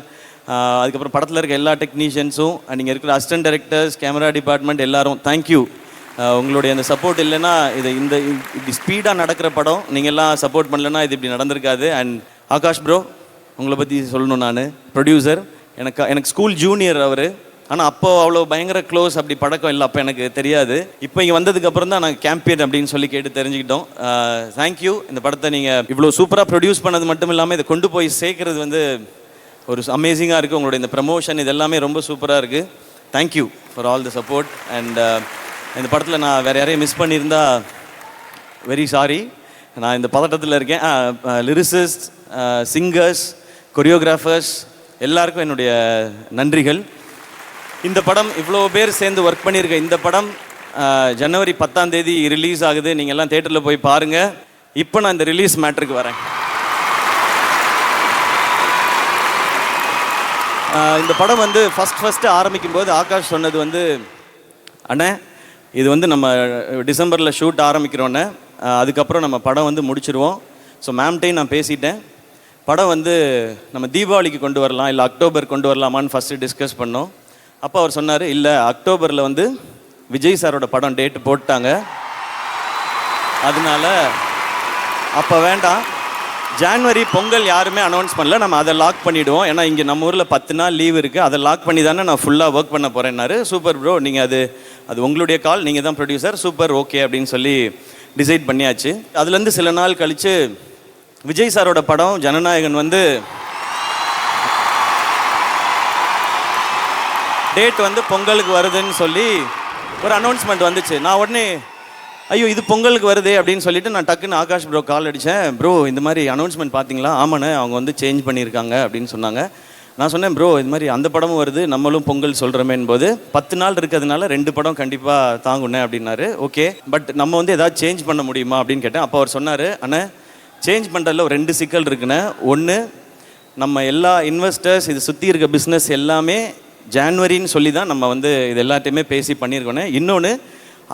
அதுக்கப்புறம் படத்தில் இருக்க எல்லா டெக்னீஷியன்ஸும், நீங்கள் இருக்கிற அசிஸ்டன்ட் டைரக்டர்ஸ், கேமரா டிபார்ட்மெண்ட் எல்லாரும் தேங்க்யூ. உங்களுடைய அந்த சப்போர்ட் இல்லைன்னா இது இப்படி ஸ்பீடாக நடக்கிற படம் நீங்கள் எல்லாம் சப்போர்ட் பண்ணலன்னா இது இப்படி நடந்திருக்காது. அண்ட் ஆகாஷ் ப்ரோ, உங்களை பற்றி சொல்லணும். நான் ப்ரொடியூசர், எனக்கு ஸ்கூல் ஜூனியர் அவர். ஆனால் அப்போ அவ்வளோ பயங்கர க்ளோஸ், அப்படி பழக்கம் இல்லை, அப்போ எனக்கு தெரியாது. இப்போ இங்கே வந்ததுக்கப்புறம் தான் நாங்கள் கேம்பியன் அப்படின்னு சொல்லி கேட்டு தெரிஞ்சுக்கிட்டோம். தேங்க்யூ. இந்த படத்தை நீங்கள் இவ்வளோ சூப்பராக ப்ரொடியூஸ் பண்ணது மட்டும் இல்லாமல் இதை கொண்டு போய் சேர்க்கறது வந்து ஒரு அமேசிங்காக இருக்குது. உங்களுடைய இந்த ப்ரமோஷன் இது எல்லாமே ரொம்ப சூப்பராக இருக்குது. Thank you for all the support. And இந்த படத்தில் நான் வேறு யாரையும் மிஸ் பண்ணியிருந்தா வெரி சாரி. நான் இந்த பதட்டத்தில் இருக்கேன். லிரிசிஸ்ட், சிங்கர்ஸ், கொரியோகிராஃபர்ஸ் எல்லாருக்கும் என்னுடைய நன்றிகள். இந்த படம் இவ்வளோ பேர் சேர்ந்து ஒர்க் பண்ணியிருக்க இந்த படம் ஜனவரி 10ஆம் தேதி ரிலீஸ் ஆகுது. நீங்கள் எல்லாம் தேட்டரில் போய் பாருங்கள். இப்போ நான் இந்த ரிலீஸ் மேட்ருக்கு வரேன். இந்த படம் வந்து ஃபஸ்ட்டு ஆரம்பிக்கும் போது ஆகாஷ் சொன்னது வந்து, அண்ணே இது வந்து நம்ம டிசம்பரில் ஷூட் ஆரம்பிக்கிறோன்னே, அதுக்கப்புறம் நம்ம படம் வந்து முடிச்சிருவோம். ஸோ மேம்கிட்டையும் நான் பேசிட்டேன். படம் வந்து நம்ம தீபாவளிக்கு கொண்டு வரலாம், இல்லை அக்டோபர் கொண்டு வரலாமான்னு ஃபஸ்ட்டு டிஸ்கஸ் பண்ணோம். அப்போ அவர் சொன்னார், இல்லை அக்டோபரில் வந்து விஜய் சாரோட படம் டேட்டு போட்டாங்க, அதனால அப்போ வேண்டாம், ஜான்வரி பொங்கல் யாருமே அனௌன்ஸ் பண்ணல, நம்ம அதை லாக் பண்ணிவிடுவோம். ஏன்னா இங்கே நம்ம ஊரில் 10 நாள் லீவ் இருக்குது, அதை லாக் பண்ணி தானே நான் ஃபுல்லாக ஒர்க் பண்ண போகிறேன்னாரு. சூப்பர் ப்ரோ, நீங்கள் அது உங்களுடைய கால், நீங்கள் தான் ப்ரொடியூசர், சூப்பர் ஓகே அப்படின்னு சொல்லி டிசைட் பண்ணியாச்சு. அதுலேருந்து சில நாள் கழித்து விஜய் சாரோட படம் ஜனநாயகன் வந்து டேட் வந்து பொங்கலுக்கு வருதுன்னு சொல்லி ஒரு அனௌன்ஸ்மெண்ட் வந்துச்சு. நான் உடனே ஐயோ இது பொங்கலுக்கு வருதே அப்படின்னு சொல்லிட்டு நான் டக்குன்னு ஆகாஷ் ப்ரோ கால் அடித்தேன். ப்ரோ இந்த மாதிரி அனௌன்ஸ்மெண்ட் பார்த்தீங்களா? ஆமாண்ணே, அவங்க வந்து சேஞ்ச் பண்ணியிருக்காங்க அப்படின்னு சொன்னாங்க. நான் சொன்னேன், ப்ரோ இது மாதிரி அந்த படமும் வருது, நம்மளும் பொங்கல் சொல்கிறோமேன் போது 10 நாள் இருக்கிறதுனால 2 படம் கண்டிப்பாக தாங்குண்ணே அப்படின்னாரு. ஓகே, பட் நம்ம வந்து ஏதாவது சேஞ்ச் பண்ண முடியுமா அப்படின்னு கேட்டேன். அப்போ அவர் சொன்னார், அண்ணே சேஞ்ச் பண்ணுறதுல ஒரு 2 சிக்கல் இருக்குண்ணே. ஒன்று, நம்ம எல்லா இன்வெஸ்டர்ஸ் இது சுற்றி இருக்க பிஸ்னஸ் எல்லாமே ஜான்வரின்னு சொல்லி தான் நம்ம வந்து இது எல்லாத்தையுமே பேசி பண்ணியிருக்கோண்ணே. இன்னொன்று,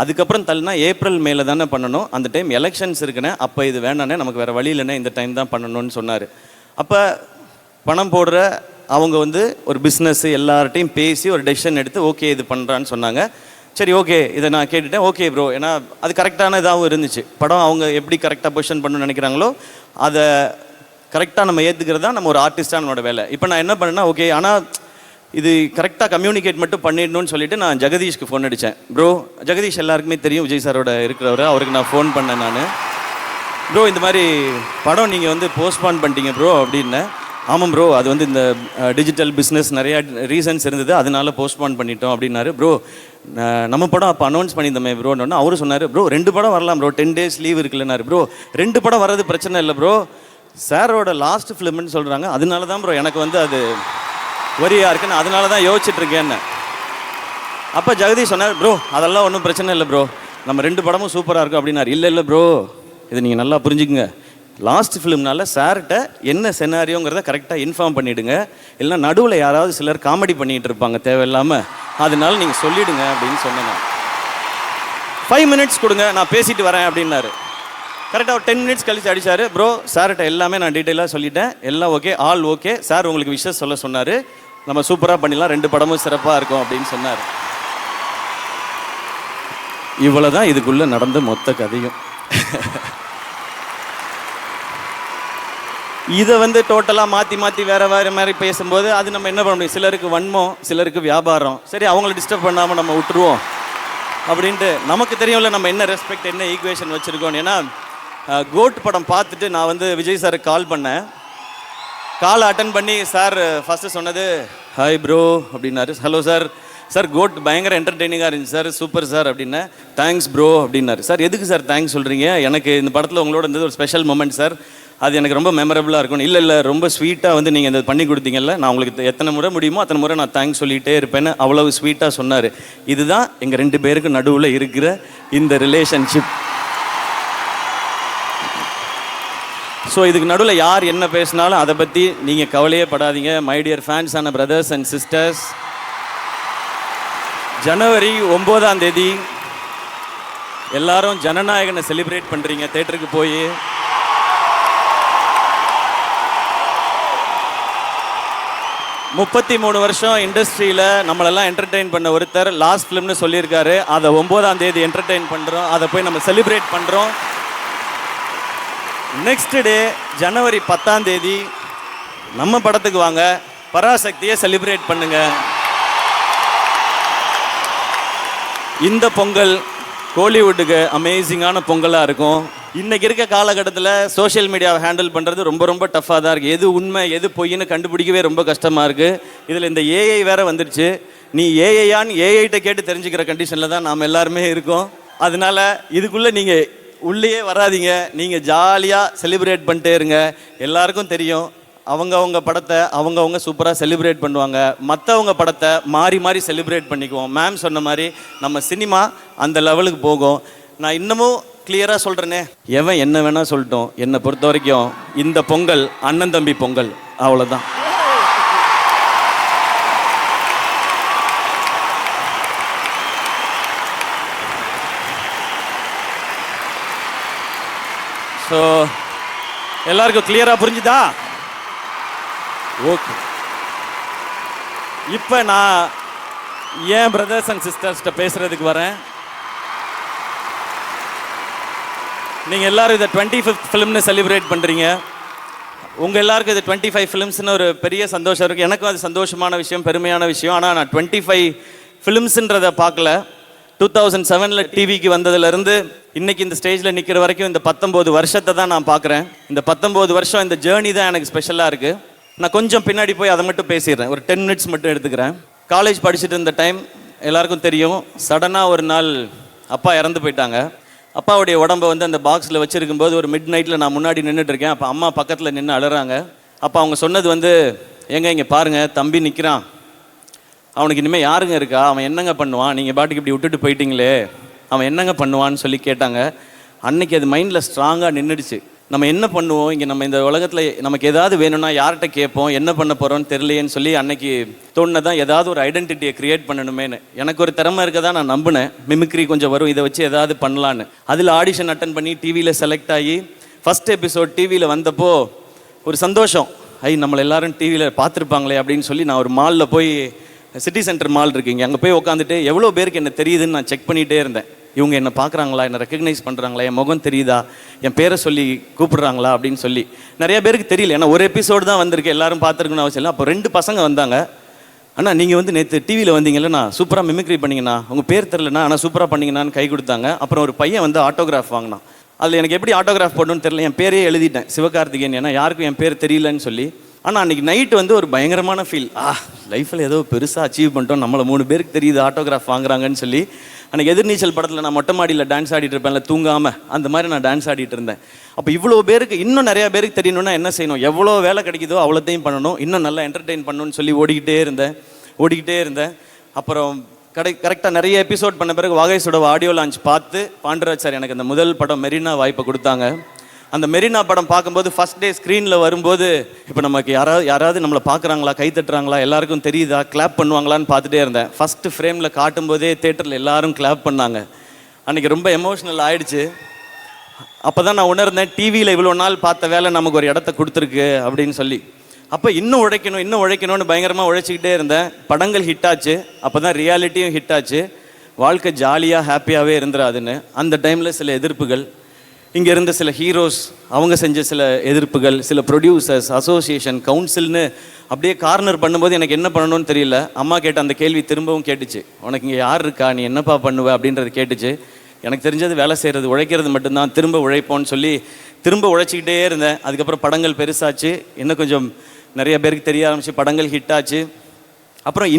அதுக்கப்புறம் தள்ளினா ஏப்ரல் மேலே தானே பண்ணணும், அந்த டைம் எலெக்ஷன்ஸ் இருக்குண்ணே, அப்போ இது வேணாண்ணே, நமக்கு வேறு வழி இல்லைண்ணே, இந்த டைம் தான் பண்ணணும்னு சொன்னார். அப்போ பணம் போடுற அவங்க வந்து ஒரு பிஸ்னஸ்ஸு எல்லார்ட்டையும் பேசி ஒரு டெசிஷன் எடுத்து ஓகே இது பண்ணுறான்னு சொன்னாங்க. சரி ஓகே, இதை நான் கேட்டுட்டேன். ஓகே ப்ரோ, ஏன்னா அது கரெக்டான இதாகவும் இருந்துச்சு. படம் அவங்க எப்படி கரெக்டாக பொசிஷன் பண்ணணும்னு நினைக்கிறாங்களோ அதை கரெக்டாக நம்ம ஏற்றுக்கிறது தான் நம்ம ஒரு ஆர்டிஸ்டாக நம்மளோட வேலை. இப்போ நான் என்ன பண்ணேன்னா, ஓகே ஆனால் இது கரெக்டாக கம்யூனிகேட் மட்டும் பண்ணிடணும்னு சொல்லிட்டு நான் ஜெகதீஷ்க்கு ஃபோன் அடித்தேன். ப்ரோ, ஜெகதீஷ் எல்லாருக்குமே தெரியும் விஜய் சாரோட இருக்கிறவர், அவருக்கு நான் ஃபோன் பண்ணேன். நான் ப்ரோ இந்த மாதிரி படம் நீங்கள் வந்து போஸ்ட்பான் பண்ணிட்டீங்க ப்ரோ அப்படின்னேன். ஆமாம் ப்ரோ, அது வந்து இந்த டிஜிட்டல் பிஸ்னஸ் நிறையா ரீசன்ஸ் இருந்தது, அதனால போஸ்ட்பான் பண்ணிட்டோம் அப்படின்னாரு. ப்ரோ நம்ம படம் அப்போ அனௌன்ஸ் பண்ணியிருந்தோமே ப்ரோன்னு அவரு சொன்னார், ப்ரோ 2 படம் வரலாம் ப்ரோ, 10 days லீவ் இருக்குல்லனாரு. ப்ரோ 2 படம் வர்றது பிரச்சனை இல்லை ப்ரோ, சாரோட லாஸ்ட் ஃபிலிம்னு சொல்கிறாங்க, அதனால தான் ப்ரோ எனக்கு வந்து அது வரியா இருக்குன்னு அதனால தான் யோசிச்சுட்ருக்கேன்னு. அப்போ ஜெகதீஷ் சொன்னார், ப்ரோ அதெல்லாம் ஒன்றும் பிரச்சனை இல்லை ப்ரோ, நம்ம 2 படமும் சூப்பராக இருக்கும் அப்படின்னாரு. இல்லை ப்ரோ, இது நீங்கள் நல்லா புரிஞ்சுக்குங்க, லாஸ்ட் ஃபிலிம்னால சார்கிட்ட என்ன செனாரியோங்கிறத கரெக்டாக இன்ஃபார்ம் பண்ணிவிடுங்க, இல்லைனா நடுவில் யாராவது சிலர் காமெடி பண்ணிகிட்டு இருப்பாங்க தேவையில்லாமல், அதனால நீங்கள் சொல்லிவிடுங்க அப்படின்னு சொன்னேன். 5 minutes கொடுங்க, நான் பேசிட்டு வரேன் அப்படின்னாரு. கரெக்டாக ஒரு 10 minutes கழிச்சு அடித்தார். ப்ரோ சார்கிட்ட எல்லாமே நான் டீட்டெயிலாக சொல்லிட்டேன், எல்லாம் ஓகே, ஆல் ஓகே, சார் உங்களுக்கு விஷஸ் சொல்ல சொன்னார், நம்ம சூப்பராக பண்ணிடலாம், 2 படமும் சிறப்பாக இருக்கும் அப்படின்னு சொன்னார். இவ்வளோ தான் இதுக்குள்ளே நடந்த மொத்த கதையும். இதை வந்து டோட்டலாக மாற்றி வேறு மாதிரி பேசும்போது அது நம்ம என்ன பண்ண முடியும், சிலருக்கு வன்மம், சிலருக்கு வியாபாரம், சரி அவங்கள டிஸ்டர்ப் பண்ணாமல் நம்ம விட்டுருவோம். அப்படின்ட்டு நமக்கு தெரியும்ல நம்ம என்ன ரெஸ்பெக்ட் என்ன ஈக்குவேஷன் வச்சுருக்கோம். ஏன்னா கோட் படம் பார்த்துட்டு நான் வந்து விஜய் சாருக்கு கால் பண்ணேன். காலை அட்டன் பண்ணி சார் ஃபஸ்ட்டு சொன்னது ஹாய் ப்ரோ அப்படின்னாரு. ஹலோ சார், சார் கோட் பயங்கர என்டர்டெய்னிங்காக இருந்துச்சு சார், சூப்பர் சார் அப்படின்னு. தேங்க்ஸ் ப்ரோ அப்படின்னாரு. சார் எதுக்கு சார் தேங்க்ஸ் சொல்கிறீங்க, எனக்கு இந்த படத்தில் உங்களோட இருந்தது ஒரு ஸ்பெஷல் மொமெண்ட் சார், அது எனக்கு ரொம்ப மெமரபுளாக இருக்கும். இல்லை ரொம்ப ஸ்வீட்டாக வந்து நீங்கள் இந்த பண்ணி கொடுத்தீங்கல்ல, நான் உங்களுக்கு எத்தனை முறை முடியுமோ அத்தனை முறை நான் தேங்க்ஸ் சொல்லிகிட்டே இருப்பேன்னு அவ்வளவு ஸ்வீட்டாக சொன்னார். இதுதான் எங்கள் 2 பேருக்கு நடுவில் இருக்கிற இந்த ரிலேஷன்ஷிப். ஸோ இதுக்கு நடுவில் யார் என்ன பேசினாலும் அதை பற்றி நீங்கள் கவலையே படாதீங்க. மை டியர் ஃபேன்ஸ் ஆன பிரதர்ஸ் அண்ட் சிஸ்டர்ஸ், ஜனவரி 9ஆம் தேதி எல்லாரும் ஜனநாயகனை செலிப்ரேட் பண்ணுறீங்க தேட்டருக்கு போய். முப்பத்தி 3 வருஷம் இண்டஸ்ட்ரியில் நம்மளெல்லாம் என்டர்டெயின் பண்ண ஒருத்தர் லாஸ்ட் ஃபிலிம்னு சொல்லியிருக்காரு. அதை 9ஆம் தேதி என்டர்டெயின் பண்ணுறோம், அதை போய் நம்ம செலிப்ரேட் பண்ணுறோம். நெக்ஸ்ட் டே ஜனவரி 10ஆம் தேதி நம்ம படத்துக்கு வாங்க, பராசக்தியை செலிப்ரேட் பண்ணுங்க. இந்த பொங்கல் கோலிவுட்டுக்கு அமேசிங்கான பொங்கலாக இருக்கும். இன்றைக்கி இருக்க காலகட்டத்தில் சோஷியல் மீடியாவை ஹேண்டில் பண்ணுறது ரொம்ப ரொம்ப டஃப்பாக தான் இருக்குது. எது உண்மை எது பொய்ன்னு கண்டுபிடிக்கவே ரொம்ப கஷ்டமாக இருக்குது. இதில் இந்த ஏஐ வேறு வந்துடுச்சு. நீ ஏஐயான்னு ஏஐட்ட கேட்டு தெரிஞ்சுக்கிற கண்டிஷனில் தான் நாம் எல்லாருமே இருக்கோம். அதனால இதுக்குள்ளே நீங்கள் உள்ளேயே வராதிங்க, நீங்கள் ஜாலியாக செலிப்ரேட் பண்ணிட்டே இருங்க. எல்லாருக்கும் தெரியும் அவங்கவுங்க படத்தை அவங்கவுங்க சூப்பராக செலிப்ரேட் பண்ணுவாங்க, மற்றவங்க படத்தை மாறி மாறி செலிப்ரேட் பண்ணிக்குவோம். மேம் சொன்ன மாதிரி நம்ம சினிமா அந்த லெவலுக்கு போகும். நான் இன்னமும் கிளியராக சொல்கிறேனே, எவன் என்ன வேணால் சொல்லட்டும், என்னை பொறுத்த வரைக்கும் இந்த பொங்கல் அண்ணன் தம்பி பொங்கல், அவ்வளோதான். ஸோ எல்லாருக்கும் கிளியராக புரிஞ்சுதா? ஓகே. இப்போ நான் ஏன் பிரதர்ஸ் அண்ட் சிஸ்டர்ஸ்கிட்ட பேசுகிறதுக்கு வரேன். நீங்கள் எல்லோரும் இதை 25th ஃபிலிம்னு செலிப்ரேட் பண்ணுறீங்க. உங்கள் எல்லாருக்கும் இது 25 ஃபிலிம்ஸ்னு ஒரு பெரிய சந்தோஷம் இருக்குது. எனக்கும் அது சந்தோஷமான விஷயம், பெருமையான விஷயம். ஆனால் நான் 25 ஃபிலிம்ஸுன்றதை பார்க்கல. 2007 டிவிக்கு வந்ததுலேருந்து இன்னைக்கு இந்த ஸ்டேஜில் நிற்கிற வரைக்கும் இந்த 19 வருஷத்தை தான் நான் பார்க்குறேன். இந்த 19 வருஷம் இந்த ஜேர்னி தான் எனக்கு ஸ்பெஷலாக இருக்குது. நான் கொஞ்சம் பின்னாடி போய் அதை மட்டும் பேசிடுறேன், ஒரு 10 மினிட்ஸ் மட்டும் எடுத்துக்கிறேன். காலேஜ் படிச்சுட்டு இருந்த டைம் எல்லாருக்கும் தெரியும், சடனாக ஒரு நாள் அப்பா இறந்து போயிட்டாங்க. அப்பாவுடைய உடம்பை வந்து அந்த பாக்ஸில் வச்சுருக்கும்போது ஒரு மிட் நைட்டில் நான் முன்னாடி நின்றுட்டுருக்கேன். அப்போ அம்மா பக்கத்தில் நின்று அழுறாங்க. அப்போ அவங்க சொன்னது வந்து, ஏங்க இங்கே பாருங்கள் தம்பி நிற்கிறான், அவனுக்கு இனிமேல் யாருங்க இருக்கா, அவன் என்னங்க பண்ணுவான், நீங்கள் பாட்டுக்கு இப்படி விட்டுட்டு போயிட்டீங்களே, அவன் என்னங்க பண்ணுவான்னு சொல்லி கேட்டாங்க. அன்னைக்கு அது மைண்டில் ஸ்ட்ராங்காக நின்றுடுச்சு. நம்ம என்ன பண்ணுவோம் இங்கே, நம்ம இந்த உலகத்தில் நமக்கு ஏதாவது வேணும்னா யார்கிட்ட கேட்போம், என்ன பண்ண போகிறோன்னு தெரியலையேன்னு சொல்லி அன்னைக்கு தோணுதான் ஏதாவது ஒரு ஐடென்டிட்டியை க்ரியேட் பண்ணணுமேனு. எனக்கு ஒரு திறமை இருக்க தான் நான் நம்பினேன், மிமிக்ரி கொஞ்சம் வரும், இதை வச்சு ஏதாவது பண்ணலான்னு. அதில் ஆடிஷன் அட்டன் பண்ணி டிவியில் செலக்ட் ஆகி ஃபஸ்ட் எபிசோட் டிவியில் வந்தப்போ ஒரு சந்தோஷம், நம்மளை எல்லாரும் டிவியில் பார்த்துருப்பாங்களே அப்படின்னு சொல்லி நான் ஒரு மாலில் போய், சிட்டி சென்டர் மால் இருக்குங்க, அங்கே போய் உட்காந்துட்டு எவ்வளோ பேருக்கு என்ன தெரியுதுன்னு நான் செக் பண்ணிகிட்டே இருந்தேன். இவங்க என்ன பார்க்குறாங்களா, என்ன ரெக்கக்னைஸ் பண்ணுறாங்களா, என் முகம் தெரியுதா, என் பேரை சொல்லி கூப்பிடுறாங்களா அப்படின்னு சொல்லி. நிறைய பேருக்கு தெரியல, ஏன்னா ஒரு எபிசோடு தான் வந்திருக்கு, எல்லாரும் பார்த்துருக்குன்னு அவசியம் இல்லை. அப்போ 2 பசங்க வந்தாங்க. அண்ணா நீங்கள் வந்து நேற்று டிவியில் வந்தீங்களா, சூப்பராக மிமிக்ரி பண்ணிங்கண்ணா, உங்கள் பேர் தெரிலண்ணா ஆனால் சூப்பராக பண்ணிங்கண்ணான்னு கை கொடுத்தாங்க. அப்புறம் ஒரு பையன் வந்து ஆட்டோகிராஃப் வாங்கினான். அதில் எனக்கு எப்படி ஆட்டோகிராஃப் போடணும்னு தெரியல, என் பேரே எழுதிட்டேன் சிவகார்த்திகேயன், ஏன்னா யாருக்கும் என் பேர் தெரியலன்னு சொல்லி. ஆனால் அன்றைக்கி நைட்டு வந்து ஒரு பயங்கரமான ஃபீல், லைஃப்பில் ஏதோ பெருசாக அச்சீவ் பண்ணிட்டோம், நம்மளை 3 பேருக்கு தெரியுது ஆட்டோகிராஃப் வாங்குறாங்கன்னு சொல்லி. அன்றைக்கி எதிர்நீச்சல் படத்தில் நான் மொட்டை மாடியில் டான்ஸ் ஆடிட்டு இருப்பேன்ல தூங்காமல், அந்த மாதிரி நான் டான்ஸ் ஆடிட்டு இருந்தேன். அப்போ இவ்வளோ பேருக்கு, இன்னும் நிறையா பேருக்கு தெரியணும்னா என்ன செய்யணும், எவ்வளோ வேலை கிடைக்குதோ அவ்வளோத்தையும் பண்ணணும், இன்னும் நல்லா என்டர்டெயின் பண்ணணும்னு சொல்லி ஓடிக்கிட்டே இருந்தேன். அப்புறம் கரெக்டாக நிறைய எபிசோட் பண்ண பிறகு வாகைசோட ஆடியோ லான்ச் பார்த்து பாண்டராஜ் சார் எனக்கு அந்த முதல் படம் மெரினா வாய்ப்பை கொடுத்தாங்க. அந்த மெரினா படம் பார்க்கும்போது ஃபஸ்ட் டே ஸ்க்ரீனில் வரும்போது, இப்போ நமக்கு யாராவது நம்மளை பார்க்குறாங்களா, கை தட்டுறாங்களா, எல்லாருக்கும் தெரியுதா, கிளாப் பண்ணுவாங்களான்னு பார்த்துட்டே இருந்தேன். ஃபஸ்ட்டு ஃப்ரேமில் காட்டும்போதே தேட்டரில் எல்லாரும் கிளாப் பண்ணாங்க. அன்றைக்கி ரொம்ப எமோஷ்னல் ஆகிடுச்சு. அப்போ தான் நான் உணர்ந்தேன், டிவியில் இவ்வளோ நாள் பார்த்த வேலை நமக்கு ஒரு இடத்த கொடுத்துருக்கு அப்படின்னு சொல்லி. அப்போ இன்னும் உழைக்கணும்னு பயங்கரமாக உழைச்சிக்கிட்டே இருந்தேன். படங்கள் ஹிட் ஆச்சு, அப்போ தான் ரியாலிட்டியும் ஹிட் ஆச்சு. வாழ்க்கை ஜாலியாக ஹாப்பியாகவே இருந்துடாதுன்னு அந்த டைமில் சில எதிர்ப்புகள். இங்கே இருந்த சில ஹீரோஸ், அவங்க செஞ்ச சில எதிர்ப்புகள், சில ப்ரொடியூசர்ஸ், அசோசியேஷன், கவுன்சில்னு அப்படியே கார்னர் பண்ணும்போது எனக்கு என்ன பண்ணணும்னு தெரியல. அம்மா கேட்ட அந்த கேள்வி திரும்பவும் கேட்டுச்சு, உனக்கு இங்கே யார் இருக்கா, நீ என்னப்பா பண்ணுவ அப்படின்றது கேட்டுச்சு. எனக்கு தெரிஞ்சது வேலை செய்கிறது, உழைக்கிறது மட்டும்தான், திரும்ப உழைப்போன்னு சொல்லி திரும்ப உழைச்சிக்கிட்டே இருந்தேன். அதுக்கப்புறம் படங்கள் பெருசாச்சு, இன்னும் கொஞ்சம் நிறைய பேருக்கு தெரிய ஆரம்பிச்சு, படங்கள் ஹிட் ஆச்சு. அப்புறம்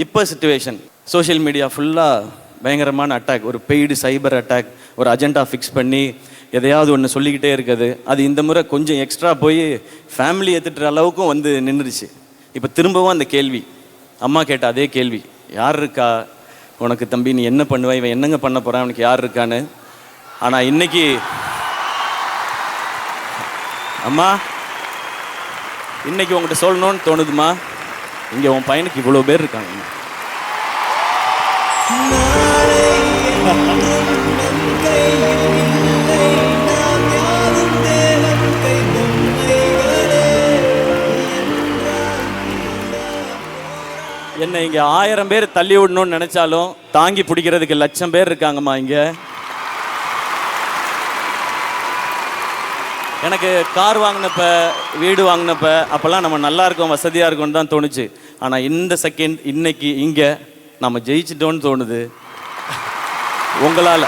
இப்போ சிச்சுவேஷன், சோஷியல் மீடியா ஃபுல்லாக பயங்கரமான அட்டாக், ஒரு பெய்டு சைபர் அட்டாக், ஒரு அஜெண்டா ஃபிக்ஸ் பண்ணி எதையாவது ஒன்று சொல்லிக்கிட்டே இருக்குது. அது இந்த முறை கொஞ்சம் எக்ஸ்ட்ரா போய் ஃபேமிலி ஏற்றுட்டுற அளவுக்கும் வந்து நின்றுடுச்சு. இப்போ திரும்பவும் அந்த கேள்வி, அம்மா கேட்ட அதே கேள்வி, யார் இருக்கா உனக்கு தம்பி, நீ என்ன பண்ணுவ, இவன் என்னங்க பண்ண போகிறான், அவனுக்கு யார் இருக்கான்னு. ஆனால் இன்னைக்கு அம்மா இன்னைக்கு உங்கள்கிட்ட சொல்லணும்னு தோணுதுமா, இங்கே உன் பையனுக்கு இவ்வளோ பேர் இருக்காங்க. என்னை இங்கே 1000 பேர் தள்ளி விடணும்னு நினைச்சாலும் தாங்கி பிடிக்கிறதுக்கு 1,00,000 பேர் இருக்காங்கம்மா இங்கே. எனக்கு கார் வாங்கினப்ப, வீடு வாங்கினப்ப அப்போல்லாம் நம்ம நல்லா இருக்கோம், வசதியாக இருக்கோம்னு தான் தோணுச்சு. ஆனால் இந்த செகண்ட் இன்னைக்கு இங்கே நம்ம ஜெயிச்சிட்டோன்னு தோணுது உங்களால்.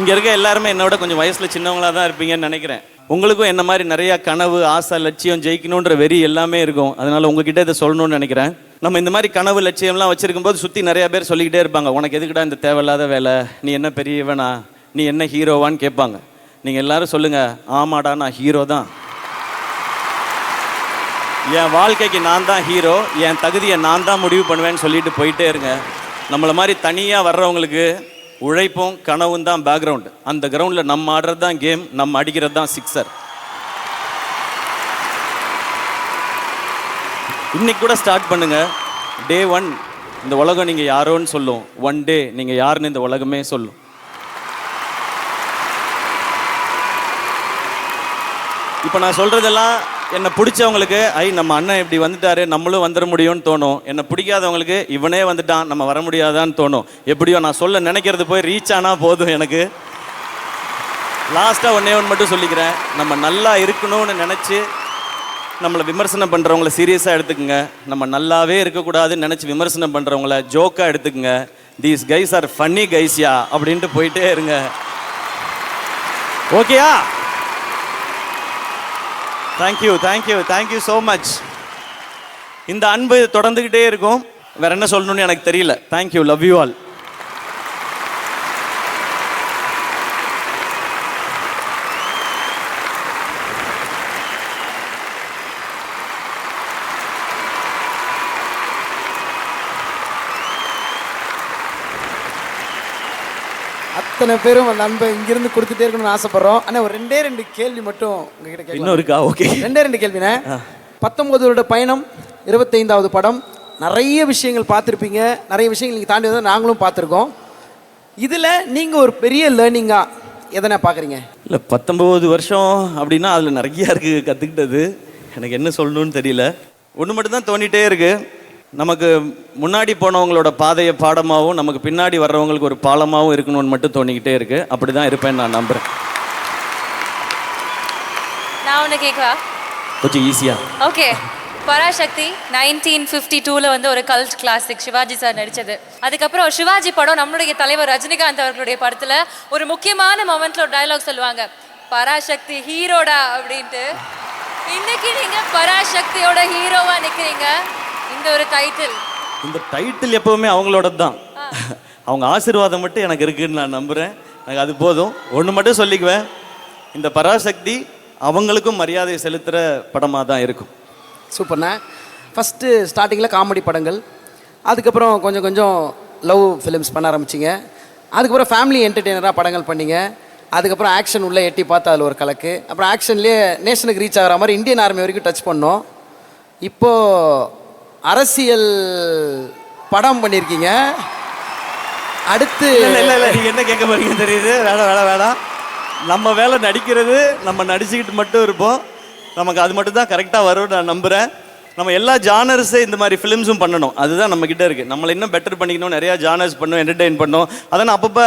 இங்கே இருக்க எல்லாருமே என்னோட கொஞ்சம் வயசில் சின்னவங்களாக தான் இருப்பீங்கன்னு நினைக்கிறேன். உங்களுக்கும் என்ன மாதிரி நிறைய கனவு, ஆசை, லட்சியம், ஜெயிக்கணுன்ற வெறி எல்லாமே இருக்கும். அதனால உங்ககிட்ட இதை சொல்லணும்னு நினைக்கிறேன். நம்ம இந்த மாதிரி கனவு, லட்சியம்லாம் வச்சிருக்கும் போது சுற்றி நிறைய பேர் சொல்லிக்கிட்டே இருப்பாங்க, உனக்கு எதுக்குடா இந்த தேவையில்லாத வேலை, நீ என்ன பெரியவனா, நீ என்ன ஹீரோவான்னு கேட்பாங்க. நீங்கள் எல்லாரும் சொல்லுங்க, ஆமாடா நான் ஹீரோ தான், என் வாழ்க்கைக்கு நான் தான் ஹீரோ, என் தகுதியை நான் தான் முடிவு பண்ணுவேன்னு சொல்லிட்டு போயிட்டே இருங்க. நம்மளை மாதிரி தனியாக வர்றவங்களுக்கு உழைப்பும் கனவும் தான் பேக்ரவுண்டு. அந்த கிரவுண்டில் நம்ம ஆடுறது தான் கேம், நம்ம அடிக்கிறது தான் சிக்ஸர். இன்னைக்கு கூட ஸ்டார்ட் பண்ணுங்க. டே 1 இந்த உலகம் நீங்கள் யாரோன்னு சொல்லும், 1 டே நீங்கள் யாருன்னு இந்த உலகமே சொல்லும். இப்போ நான் சொல்கிறதெல்லாம் என்னை பிடிச்சவங்களுக்கு நம்ம அண்ணன் இப்படி வந்துட்டாரு, நம்மளும் வந்துட முடியும்னு தோணும். என்னை பிடிக்காதவங்களுக்கு இவனே வந்துட்டான், நம்ம வர முடியாதான்னு தோணும். எப்படியோ நான் சொல்ல நினைக்கிறது போய் ரீச் ஆனால் போதும் எனக்கு. லாஸ்ட்டாக ஒன்றே மட்டும் சொல்லிக்கிறேன், நம்ம நல்லா இருக்கணும்னு நினச்சி நம்மளை விமர்சனம் பண்ணுறவங்கள சீரியஸாக எடுத்துக்கோங்க. நம்ம நல்லாவே இருக்கக்கூடாதுன்னு நினச்சி விமர்சனம் பண்ணுறவங்கள ஜோக்காக எடுத்துக்கோங்க. தீஸ் கைஸ் ஆர் ஃபன்னி கைஸ்யா அப்படின்ட்டு போயிட்டே இருங்க. ஓகேயா? Thank you so much. இந்த அன்பு தொடர்ந்துக்கிட்டே இருக்கும். வேற என்ன சொல்லணும்னு எனக்கு தெரியல. Thank you, love you all. அத்தனை பேரும் அந்த அன்பை இங்கிருந்து கொடுத்துட்டே இருக்கணும்னு ஆசைப்படுறோம். ஆனால் ஒரு 2 கேள்வி மட்டும் உங்ககிட்ட கேட்க. இன்னும் இருக்கா? ஓகே, 2 கேள்விண்ணே. 19 வருட பயணம், 25வது படம், நிறைய விஷயங்கள் பார்த்துருப்பீங்க, நிறைய விஷயங்கள் நீங்கள் தாண்டி வந்து நாங்களும் பார்த்துருக்கோம். இதில் நீங்கள் ஒரு பெரிய லேர்னிங்காக எதனா பார்க்குறீங்க? இல்லை, 19 வருஷம் அப்படின்னா அதில் நிறையா இருக்குது கற்றுக்கிட்டது. எனக்கு என்ன சொல்லணும்னு தெரியல. ஒன்று மட்டும்தான் தோண்டிகிட்டே இருக்குது, நமக்கு முன்னாடி போனவங்களோட பாதையை பாடமாகவும் நமக்கு பின்னாடி வர்றவங்களுக்கு ஒரு பாலமாகவும் இருக்கணும்னு மட்டும் தோணிக்கிட்டே இருக்கு. அப்படி தான் இருப்பேன்னு நான் நம்புகிறேன். நான் ஒன்று கேட்கவா? கொஞ்சம் ஈஸியா. ஓகே. பராசக்தி 1952 வந்து ஒரு கல்ட் கிளாசிக், சிவாஜி சார் நடித்தது. அதுக்கப்புறம் சிவாஜி படம் நம்மளுடைய தலைவர் ரஜினிகாந்த் அவர்களுடைய படத்தில் ஒரு முக்கியமான மொமெண்ட்ல ஒரு டயலாக் சொல்லுவாங்க, பராசக்தி ஹீரோடா அப்படின்ட்டு. இன்னைக்கு நீங்கள் பராசக்தியோட ஹீரோவாக நிற்கிறீங்க. இந்த ஒரு டைட்டில் எப்பவுமே அவங்களோட தான். அவங்க ஆசீர்வாதம் மட்டும் எனக்கு இருக்குன்னு நான் நம்புகிறேன். எனக்கு அது போதும். ஒன்று மட்டும் சொல்லிக்குவேன், இந்த பராசக்தி அவங்களுக்கும் மரியாதை செலுத்துகிற படமாக தான் இருக்கும். சூப்பர்ண்ணா. ஃபஸ்ட்டு ஸ்டார்டிங்கில் காமெடி படங்கள், அதுக்கப்புறம் கொஞ்சம் கொஞ்சம் லவ் ஃபிலிம்ஸ் பண்ண ஆரம்பிச்சிங்க, அதுக்கப்புறம் ஃபேமிலி என்டர்டெய்னராக படங்கள் பண்ணிங்க, அதுக்கப்புறம் ஆக்ஷன் உள்ளே எட்டி பார்த்து அதில் ஒரு கலக்கு, அப்புறம் ஆக்ஷன்லேயே நேஷனுக்கு ரீச் ஆகிற மாதிரி இந்தியன் ஆர்மி வரைக்கும் டச் பண்ணோம். இப்போது அரசியல் படம் பண்ணியிருக்கீங்க. அடுத்து இல்லை நீங்கள் என்ன கேட்க போறீங்க தெரியுது. வேணாம். நம்ம வேலை நடிக்கிறது, நம்ம நடிச்சுக்கிட்டு மட்டும் இருப்போம். நமக்கு அது மட்டும் தான் கரெக்டாக வரும்னு நான் நம்புகிறேன். நம்ம எல்லா ஜானர்ஸே இந்த மாதிரி ஃபிலிம்ஸும் பண்ணணும். அதுதான் நம்ம கிட்ட இருக்கு. நம்மளை இன்னும் பெட்டர் பண்ணிக்கணும், நிறைய ஜானர்ஸ் பண்ணணும், என்டர்டெயின் பண்ணணும். அதனால் அப்பப்போ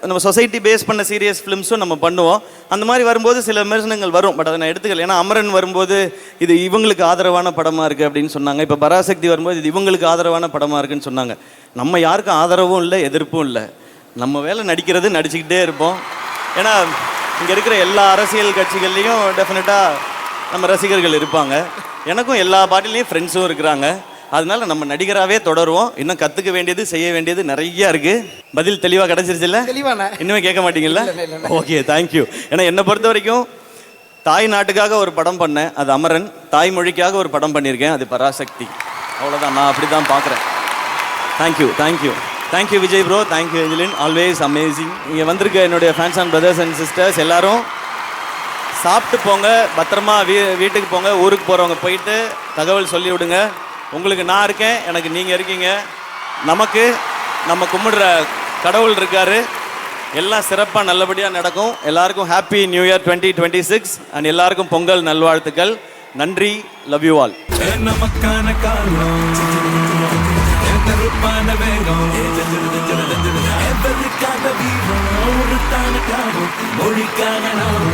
நம்ம சொசைட்டி பேஸ் பண்ண சீரியஸ் ஃபிலிம்ஸும் நம்ம பண்ணுவோம். அந்த மாதிரி வரும்போது சில விமர்சனங்கள் வரும். பட் அதை நான் எடுத்துக்கல. ஏன்னா அமரன் வரும்போது இது இவங்களுக்கு ஆதரவான படமாக இருக்குது அப்படின்னு சொன்னாங்க. இப்போ பராசக்தி வரும்போது இது இவங்களுக்கு ஆதரவான படமாக இருக்குன்னு சொன்னாங்க. நம்ம யாருக்கும் ஆதரவும் இல்லை, எதிர்ப்பும் இல்லை. நம்ம வேலை நடிக்கிறது, நடிச்சுக்கிட்டே இருப்போம். ஏன்னா இங்கே இருக்கிற எல்லா அரசியல் கட்சிகள்லேயும் டெஃபினட்டாக நம்ம ரசிகர்கள் இருப்பாங்க. எனக்கும் எல்லா பாட்டிலையும் ஃப்ரெண்ட்ஸும் இருக்கிறாங்க. அதனால நம்ம நடிகராகவே தொடருவோம். இன்னும் கற்றுக்க வேண்டியது, செய்ய வேண்டியது நிறைய இருக்குது. பதில் தெளிவாக கிடச்சிருச்சுல்ல? தெளிவான இன்னுமே கேட்க மாட்டீங்கல்ல? Okay, thank you. ஏன்னா என்னை பொறுத்த வரைக்கும் தாய் நாட்டுக்காக ஒரு படம் பண்ணேன், அது அமரன். தாய்மொழிக்காக ஒரு படம் பண்ணியிருக்கேன், அது பராசக்தி. அவ்வளோதான், நான் அப்படி தான் பார்க்குறேன். Thank you, thank you, thank you Vijay bro, thank you Angeline, always amazing. இங்கே வந்திருக்க என்னுடைய fans and brothers and sisters எல்லாரும் சாப்பிட்டு போங்க, பத்திரமா வீட்டுக்கு போங்க. ஊருக்கு போகிறவங்க போயிட்டு தகவல் சொல்லி விடுங்க. உங்களுக்கு நான் இருக்கேன், எனக்கு நீங்கள் இருக்கீங்க. நமக்கு நம்ம கும்பிடுற கடவுள் இருக்காரு. எல்லாம் சிறப்பாக நல்லபடியாக நடக்கும். எல்லாருக்கும் ஹாப்பி நியூ இயர் 2026 அண்ட் எல்லாருக்கும் பொங்கல் நல்வாழ்த்துக்கள். நன்றி, லவ் யூ ஆல். நமக்கான காலம் கருப்பான வேகம் எவருக்காக வீரம் ஒரு தான காலம் மொழிக்காக நாம்